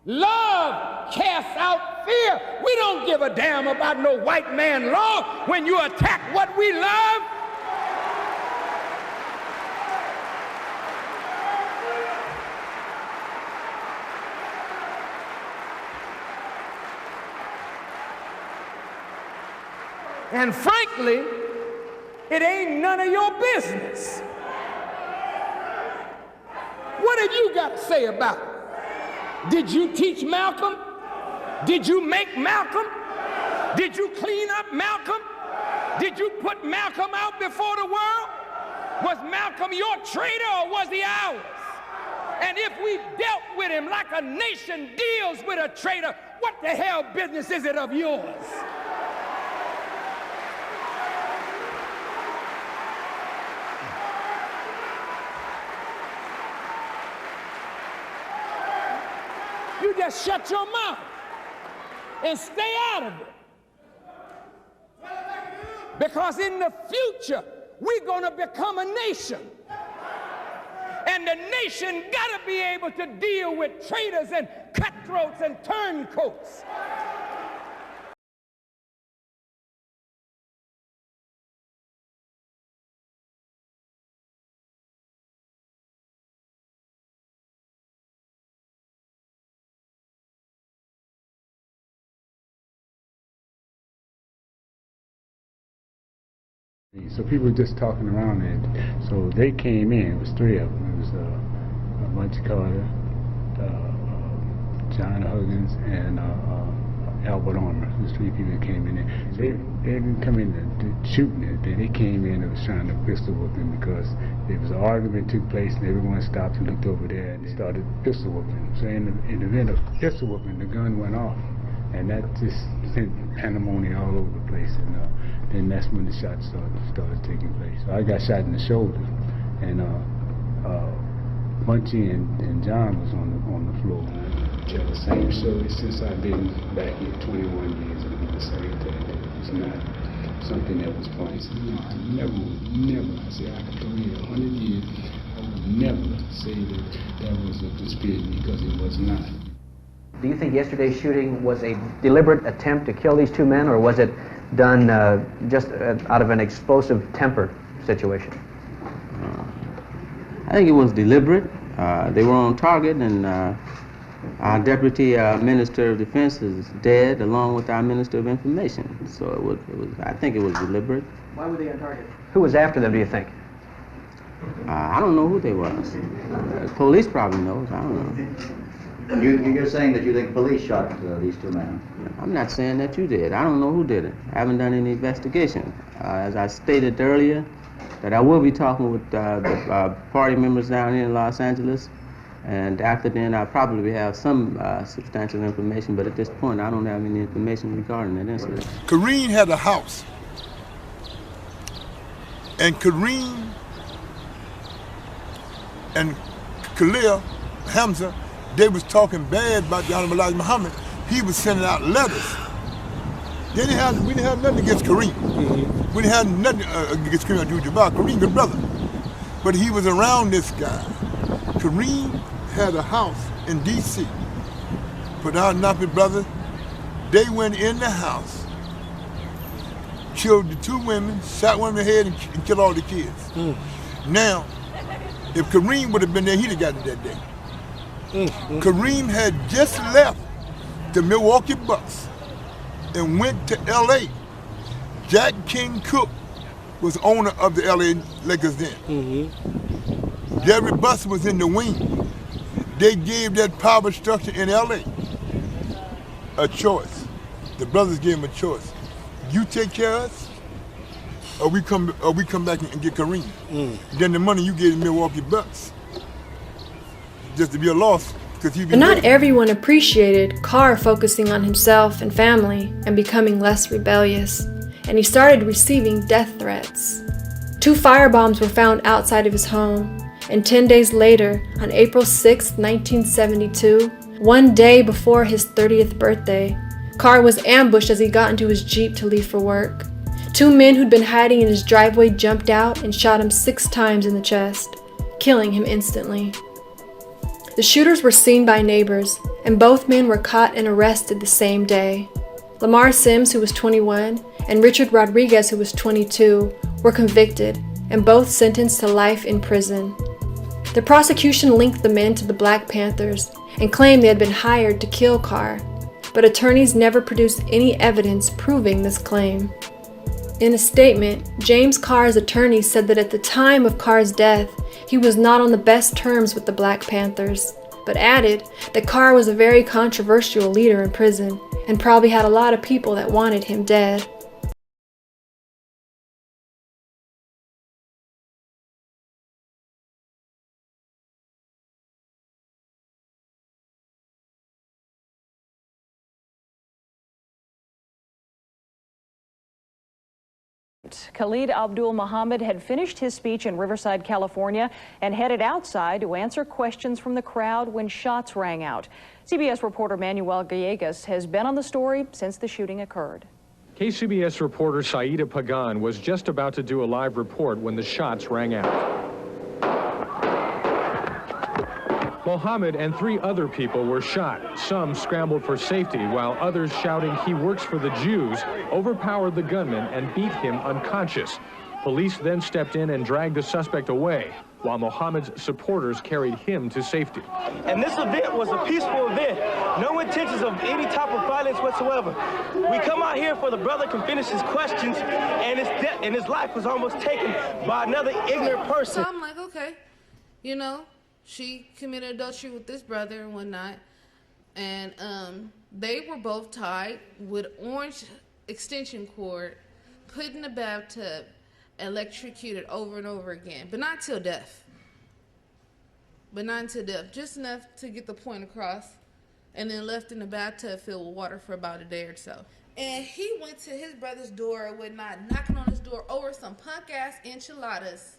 Love casts out fear. We don't give a damn about no white man law when you attack what we love. And frankly, it ain't none of your business. What have you got to say about it? Did you teach Malcolm? Did you make Malcolm? Did you clean up Malcolm? Did you put Malcolm out before the world? Was Malcolm your traitor or was he ours? And if we dealt with him like a nation deals with a traitor, what the hell business is it of yours? You just shut your mouth and stay out of it. Because in the future, we're going to become a nation. And the nation got to be able to deal with traitors and cutthroats and turncoats. So people were just talking around it. So they came in. It was three of them. It was Munchie Carter, John Huggins, and Albert Armour. Those three people that came in there. So they didn't come in shooting it. They came in and was trying to pistol whip him because there was an argument took place and everyone stopped and looked over there and they started pistol whipping. So in the event of pistol whipping, the gun went off, and that just sent pandemonium all over the place. And that's when the shots started taking place. So I got shot in the shoulder, and Munchie and John was on the floor. Tell the same story since I've been back here 21 years, and the same thing. It's not something that was funny. So never, I say I could throw here 100 years, I would never say that was a conspiracy, because it was not. Do you think yesterday's shooting was a deliberate attempt to kill these two men, or was it done just out of an explosive temper situation? I think it was deliberate. They were on target, and our Deputy Minister of Defense is dead, along with our Minister of Information. So it was. I think it was deliberate. Why were they on target? Who was after them, do you think? I don't know who they was. Police probably knows. I don't know. You're saying that you think police shot these two men? I'm not saying that you did. I don't know who did it. I haven't done any investigation. As I stated earlier, that I will be talking with the party members down here in Los Angeles, and after then I'll probably have some substantial information, but at this point I don't have any information regarding that incident. Kareem had a house, and Kareem and Khalil Hamza, they was talking bad about the Honorable Elijah Muhammad. He was sending out letters. We didn't have nothing against Kareem. Mm-hmm. We didn't have nothing against Kareem Abdul-Jabbar. Kareem, good brother. But he was around this guy. Kareem had a house in D.C. Put out Nappy brothers. They went in the house, killed the two women, shot one in the head, and killed all the kids. Mm. Now, if Kareem would have been there, he'd have gotten it that day. Kareem had just left the Milwaukee Bucks and went to L.A. Jack King Cook was owner of the L.A. Lakers then. Mm-hmm. Jerry Buss was in the wing. They gave that power structure in L.A. a choice. The brothers gave him a choice. You take care of us, or we come back and get Kareem. Mm. Then the money you gave the Milwaukee Bucks, just to be a loss. But not everyone appreciated Carr focusing on himself and family and becoming less rebellious, and he started receiving death threats. 2 firebombs were found outside of his home, and 10 days later, on April 6, 1972, one day before his 30th birthday, Carr was ambushed as he got into his Jeep to leave for work. 2 men who'd been hiding in his driveway jumped out and shot him 6 times in the chest, killing him instantly. The shooters were seen by neighbors, and both men were caught and arrested the same day. Lamar Sims, who was 21, and Richard Rodriguez, who was 22, were convicted, and both sentenced to life in prison. The prosecution linked the men to the Black Panthers and claimed they had been hired to kill Carr, but attorneys never produced any evidence proving this claim. In a statement, James Carr's attorney said that at the time of Carr's death, he was not on the best terms with the Black Panthers, but added that Carr was a very controversial leader in prison and probably had a lot of people that wanted him dead. Khalid Abdul Muhammad had finished his speech in Riverside, California, and headed outside to answer questions from the crowd when shots rang out. CBS reporter Manuel Gallegos has been on the story since the shooting occurred. KCBS reporter Saida Pagan was just about to do a live report when the shots rang out. Mohammed and 3 other people were shot. Some scrambled for safety, while others shouting he works for the Jews overpowered the gunman and beat him unconscious. Police then stepped in and dragged the suspect away, while Mohammed's supporters carried him to safety. And this event was a peaceful event. No intentions of any type of violence whatsoever. We come out here for the brother can finish his questions, and his life was almost taken by another ignorant person. So I'm like, okay, you know, she committed adultery with this brother and whatnot, and they were both tied with orange extension cord, put in a bathtub, electrocuted over and over again, but not till death. Just enough to get the point across, and then left in the bathtub filled with water for about a day or so. And he went to his brother's door and whatnot, knocking on his door over some punk ass enchiladas,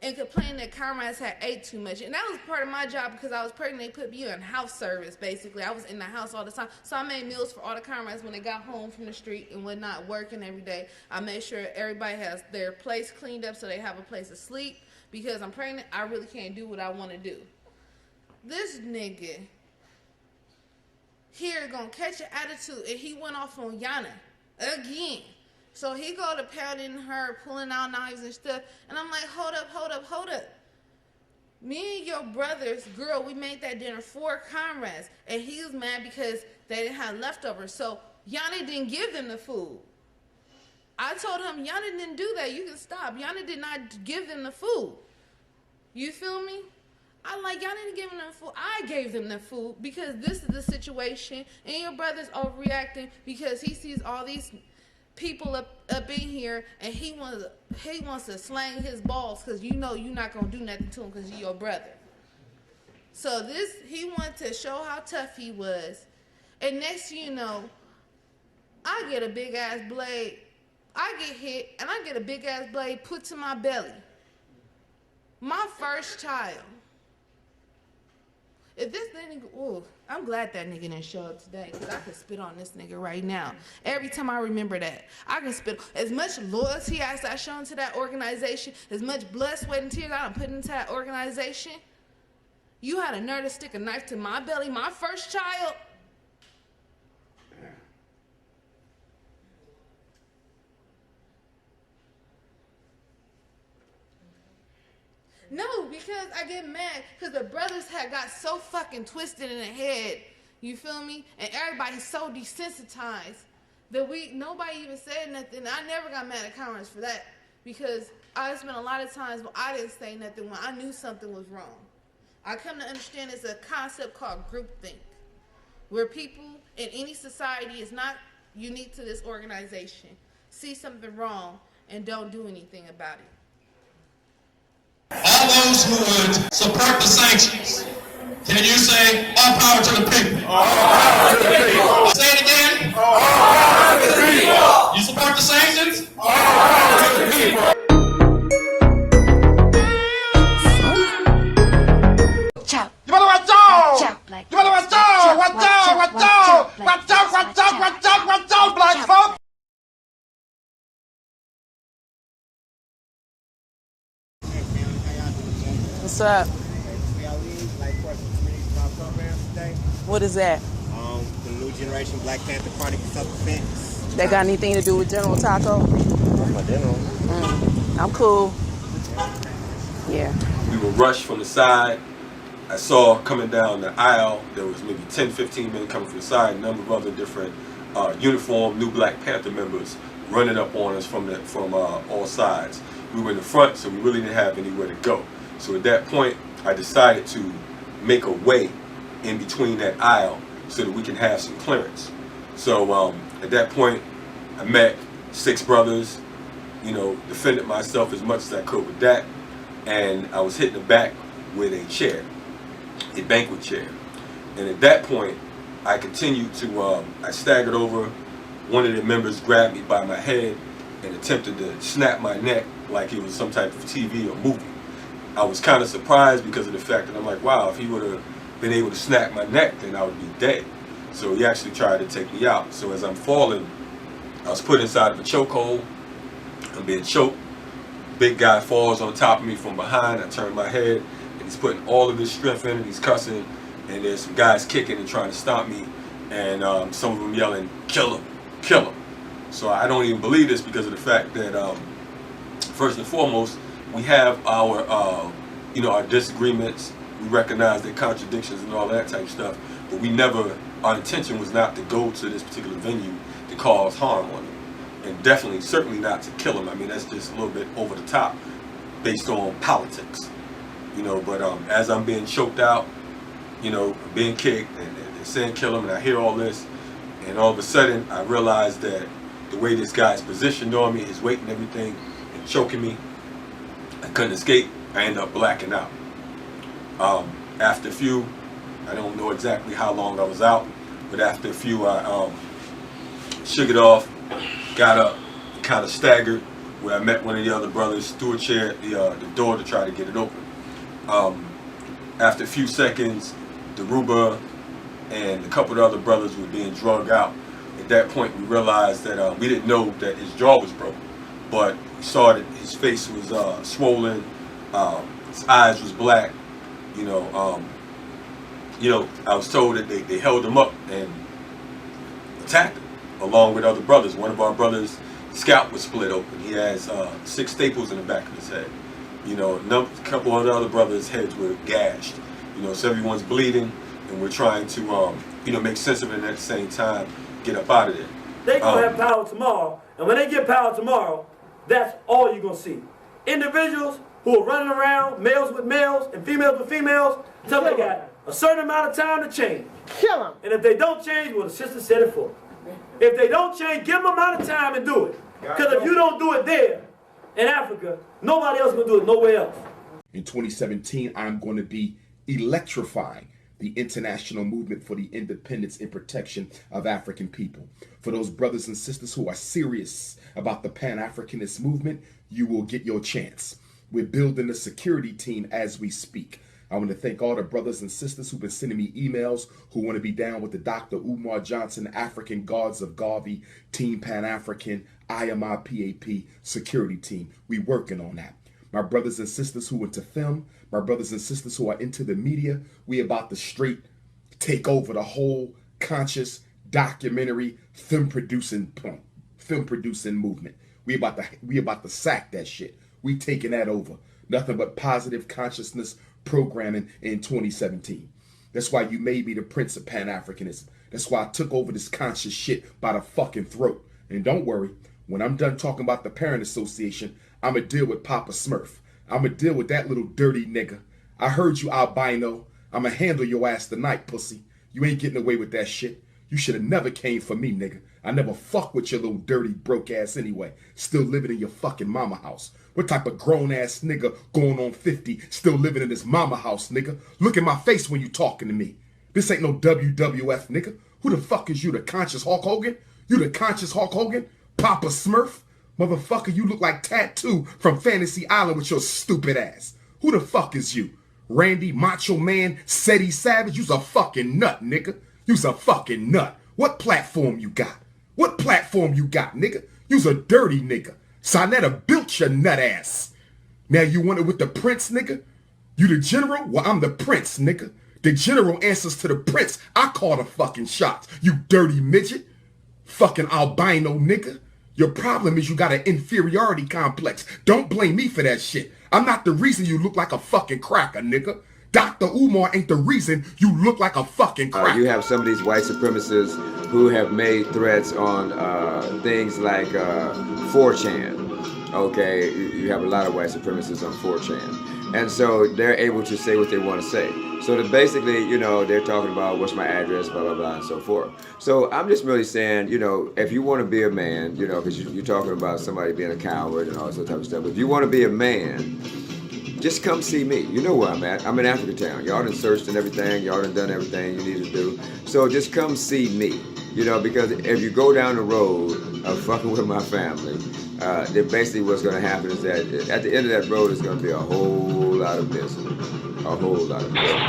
and complained that comrades had ate too much. And that was part of my job because I was pregnant. They put me on house service, basically. I was in the house all the time. So I made meals for all the comrades when they got home from the street and whatnot, working every day. I made sure everybody has their place cleaned up so they have a place to sleep. Because I'm pregnant, I really can't do what I want to do. This nigga here gonna catch an attitude, and he went off on Yana again. So he go to pounding her, pulling out knives and stuff. And I'm like, hold up. Me and your brother's girl, we made that dinner for comrades. And he was mad because they didn't have leftovers. So Yana didn't give them the food. I told him, Yana didn't do that. You can stop. Yana did not give them the food. You feel me? I like, y'all didn't give them the food. I gave them the food because this is the situation. And your brother's overreacting because he sees all these people up in here, and he wants to slang his balls because you know you're not gonna do nothing to him because you're your brother. So he wanted to show how tough he was, and next thing you know, I get a big ass blade. I get hit, and I get a big ass blade put to my belly. My first child. If this nigga, ooh, I'm glad that nigga didn't show up today, because I could spit on this nigga right now. Every time I remember that, I can spit. As much loyalty as I shown to that organization, as much blood, sweat, and tears I done put into that organization, you had a nerve to stick a knife to my belly, my first child. No, because I get mad because the brothers had got so fucking twisted in the head, you feel me? And everybody's so desensitized that nobody even said nothing. I never got mad at comrades for that because I spent a lot of times when I didn't say nothing when I knew something was wrong. I come to understand it's a concept called groupthink, where people in any society is not unique to this organization, see something wrong and don't do anything about it. All those who would support the sanctions, can you say all power to the people? All power to the people. Say it again. All power to the people. You support the sanctions? All power to the people. Chop. You better watch out! Chop like. You better watch out! Watch out! Watch out! Watch out! Watch out! Watch out! Watch out, black folk! What's up? yesterday. What is that? The New Generation Black Panther Party for Self-Defense. That got anything to do with General Taco? That's my general. I'm cool. Yeah. We were rushed from the side. I saw coming down the aisle, there was maybe 10, 15 men coming from the side, a number of other different uniformed new Black Panther members running up on us from all sides. We were in the front, so we really didn't have anywhere to go. So at that point, I decided to make a way in between that aisle so that we can have some clearance. So at that point, I met 6 brothers, defended myself as much as I could with that, and I was hit in the back with a chair, a banquet chair. And at that point, I continued to, I staggered over. One of the members grabbed me by my head and attempted to snap my neck like it was some type of TV or movie. I was kind of surprised because of the fact that I'm like, wow, if he would have been able to snap my neck, then I would be dead. So he actually tried to take me out. So as I'm falling, I was put inside of a chokehold. I'm being choked. Big guy falls on top of me from behind. I turn my head, and he's putting all of his strength in, and he's cussing. And there's some guys kicking and trying to stop me, and some of them yelling, "Kill him, kill him." So I don't even believe this because of the fact that, first and foremost, we have our, our disagreements. We recognize their contradictions and all that type of stuff, but we never, our intention was not to go to this particular venue to cause harm on them. And definitely, certainly not to kill him. I mean, that's just a little bit over the top based on politics, but as I'm being choked out, being kicked and they're saying kill him, and I hear all this, and all of a sudden I realize that the way this guy's positioned on me, his weight and everything, and choking me, I couldn't escape. I ended up blacking out. After a few, I don't know exactly how long I was out, but after a few I shook it off, got up, kind of staggered, where I met one of the other brothers, threw a chair at the door to try to get it open. After a few seconds, Daruba and a couple of other brothers were being drugged out. At that point, we realized that we didn't know that his jaw was broken, but we saw that his face was swollen, his eyes was black. I was told that they held him up and attacked him along with other brothers. One of our brothers' scalp was split open. He has 6 staples in the back of his head. A couple of the other brothers' heads were gashed. So everyone's bleeding, and we're trying to, make sense of it, and at the same time, get up out of there. They're going to have power tomorrow, and when they get power tomorrow, that's all you're going to see. Individuals who are running around, males with males and females with females, until they got a certain amount of time to change. Kill them. And if they don't change, well, the sister said it for them. If they don't change, give them a amount of time and do it. Because if you don't do it there, in Africa, nobody else is going to do it nowhere else. In 2017, I'm going to be electrifying the international movement for the independence and protection of African people. For those brothers and sisters who are serious about the Pan-Africanist movement, you will get your chance. We're building a security team as we speak. I want to thank all the brothers and sisters who've been sending me emails who want to be down with the Dr. Umar Johnson African Guards of Garvey Team Pan-African IMIPAP security team. We working on that. My brothers and sisters who into film, my brothers and sisters who are into the media, we about to straight take over the whole conscious documentary film producing movement. We about to sack that shit. We taking that over. Nothing but positive consciousness programming in 2017. That's why you made me the Prince of Pan-Africanism. That's why I took over this conscious shit by the fucking throat. And don't worry, when I'm done talking about the Parent Association, I'ma deal with Papa Smurf. I'ma deal with that little dirty nigga. I heard you, albino. I'ma handle your ass tonight, pussy. You ain't getting away with that shit. You should have never came for me, nigga. I never fuck with your little dirty broke ass anyway. Still living in your fucking mama house. What type of grown ass nigga going on 50 still living in his mama house, nigga? Look in my face when you talking to me. This ain't no WWF, nigga. Who the fuck is you, the conscious Hulk Hogan? You the conscious Hulk Hogan? Papa Smurf? Motherfucker, you look like Tattoo from Fantasy Island with your stupid ass. Who the fuck is you? Randy Macho Man Seti Savage? You's a fucking nut, nigga. You's a fucking nut. What platform you got? What platform you got, nigga? You's a dirty nigga. Sonetta built your nut ass. Now you want it with the prince, nigga? You the general? Well, I'm the prince, nigga. The general answers to the prince. I call the fucking shots. You dirty midget. Fucking albino nigga. Your problem is you got an inferiority complex. Don't blame me for that shit. I'm not the reason you look like a fucking cracker, nigga. Dr. Umar ain't the reason you look like a fucking cracker. You have some of these white supremacists who have made threats on things like 4chan. Okay, you have a lot of white supremacists on 4chan. And so they're able to say what they want to say. So that basically, you know, they're talking about what's my address, blah, blah, blah, and so forth. So I'm just really saying, you know, if you want to be a man, you know, because you're talking about somebody being a coward and all that type of stuff. If you want to be a man, just come see me. You know where I'm at. I'm in Africatown. Y'all done searched and everything. Y'all done everything you need to do. So just come see me. You know, because if you go down the road of fucking with my family, then basically what's going to happen is that at the end of that road is going to be a whole lot of misery. A whole lot of misery.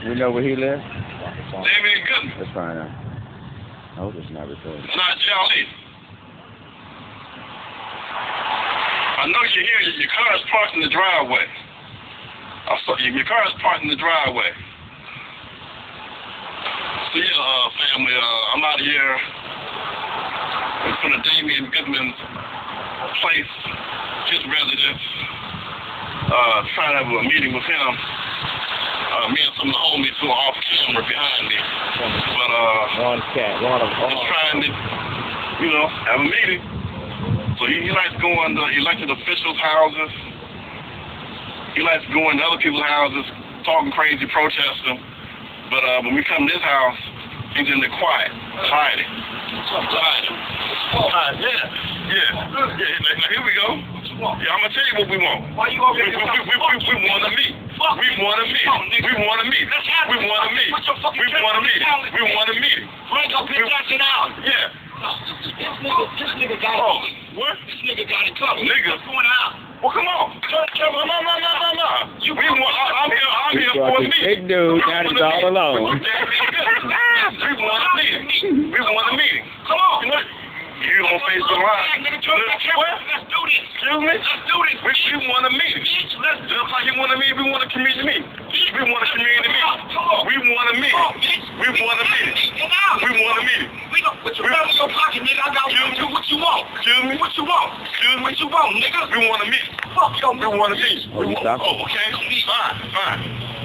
We know where he lives? Damien Goodman. Let's find out. I hope it's not recorded. Not Charlie. I know you're here. Your car is parked in the driveway. Your car is parked in the driveway. So yeah, family, I'm out here in front of Damien Goodman's place, his residence, trying to have a meeting with him. Me and some of the homies who are off camera behind me. But just trying to, you know, have a meeting. So he likes going to elected officials' houses. He likes going to other people's houses, talking crazy, protesting. But when we come to his house, he's in there quiet, hiding. Yeah. Now here we go. Yeah, I'm gonna tell you what we want. Why you over here? We want to meet. We want to meet. We want to meet. We want to meet. We want to meet. We want to meet. Bring your bitch ass out. Yeah. This nigga got it. What? This nigga got it covered. Nigga. What's going on? Well, come on. No. I'm here for a meeting. Big dude, now he's all alone. We want a meeting. Come on. You don't face the line. Let's do this. Excuse me? Let's do this. We want a meeting. Just like you want a meeting, we want a community meeting. We want a community meeting. We want a meeting. We want a meeting. We want a meeting. Put your money in your pocket, nigga. I got you. What you want? Excuse me? What you want? Excuse me? What you want, nigga? We want a meeting. Fuck yo, we want a meeting. Oh, okay. Fine.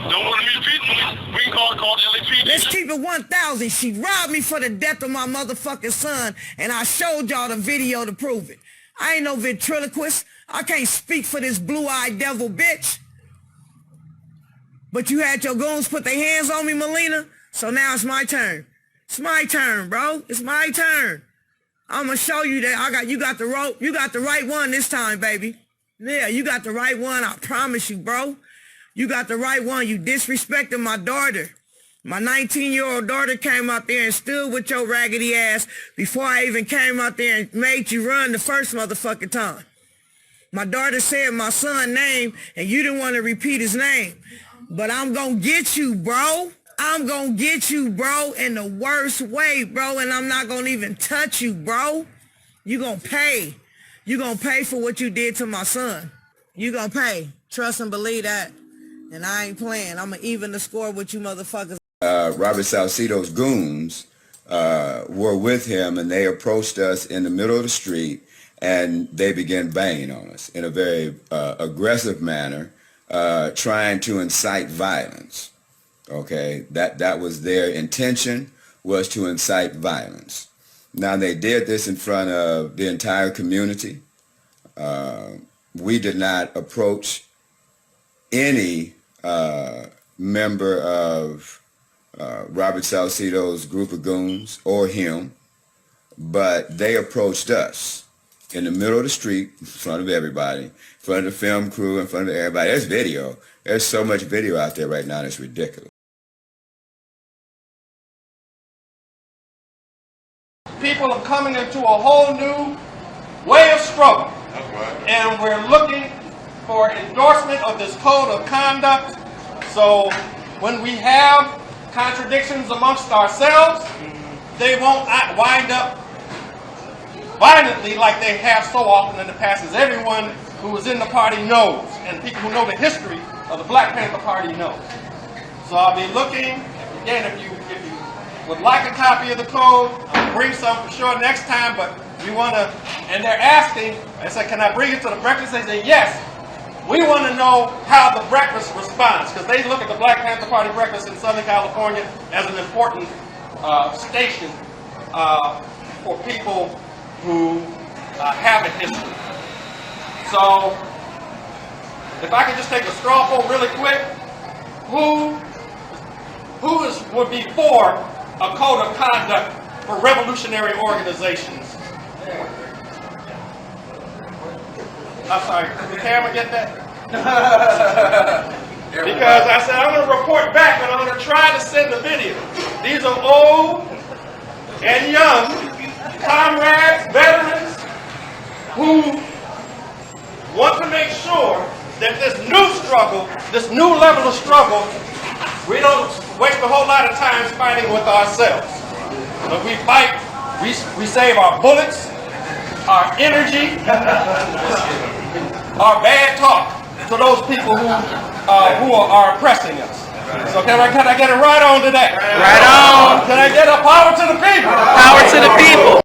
Don't want to meet people? We can call the LAPD. Let's keep it 1,000. She robbed me for the death of my motherfucking son, and I showed y'all the video to prove it. I ain't no ventriloquist. I can't speak for this blue-eyed devil bitch. But you had your goons put their hands on me, Melina, so now it's my turn. It's my turn, bro. It's my turn. I'm gonna show you that you got the rope. You got the right one this time, baby. Yeah, you got the right one. I promise you, bro. You got the right one. You disrespected my daughter. My 19-year-old daughter came out there and stood with your raggedy ass before I even came out there and made you run the first motherfucking time. My daughter said my son's name, and you didn't want to repeat his name. But I'm going to get you, bro. I'm going to get you, bro, in the worst way, bro, and I'm not going to even touch you, bro. You going to pay. You going to pay for what you did to my son. You going to pay. Trust and believe that. And I ain't playing. I'm going to even the score with you motherfuckers. Robert Salcido's goons were with him, and they approached us in the middle of the street, and they began banging on us in a very aggressive manner, trying to incite violence. Okay, that was their intention, was to incite violence. Now, they did this in front of the entire community. We did not approach any member of Robert Salcido's group of goons or him, but they approached us in the middle of the street, in front of everybody, in front of the film crew, in front of everybody. There's video. There's so much video out there right now, it's ridiculous. People are coming into a whole new way of struggle. That's right. And we're looking for endorsement of this code of conduct. So when we have contradictions amongst ourselves, they won't wind up violently like they have so often in the past, as everyone who is in the party knows, and people who know the history of the Black Panther Party know. So I'll be looking, again, if you would like a copy of the code, I'll bring some for sure next time, but we want to, and they're asking, I said, can I bring it to the breakfast? They say, yes. We want to know how the breakfast responds, because they look at the Black Panther Party breakfast in Southern California as an important station for people who have a history. So, if I could just take a straw poll really quick, would be for a code of conduct for revolutionary organizations? I'm sorry, did the camera get that? Because I said I'm going to report back, but I'm going to try to send the video. These are old and young comrades, veterans, who want to make sure that this new struggle, this new level of struggle, we don't waste a whole lot of time fighting with ourselves. But we fight, we save our bullets, our energy, our bad talk to those people who are oppressing us. So can I get it right on to that? Right on. Can I get a power to the people? Power to the people.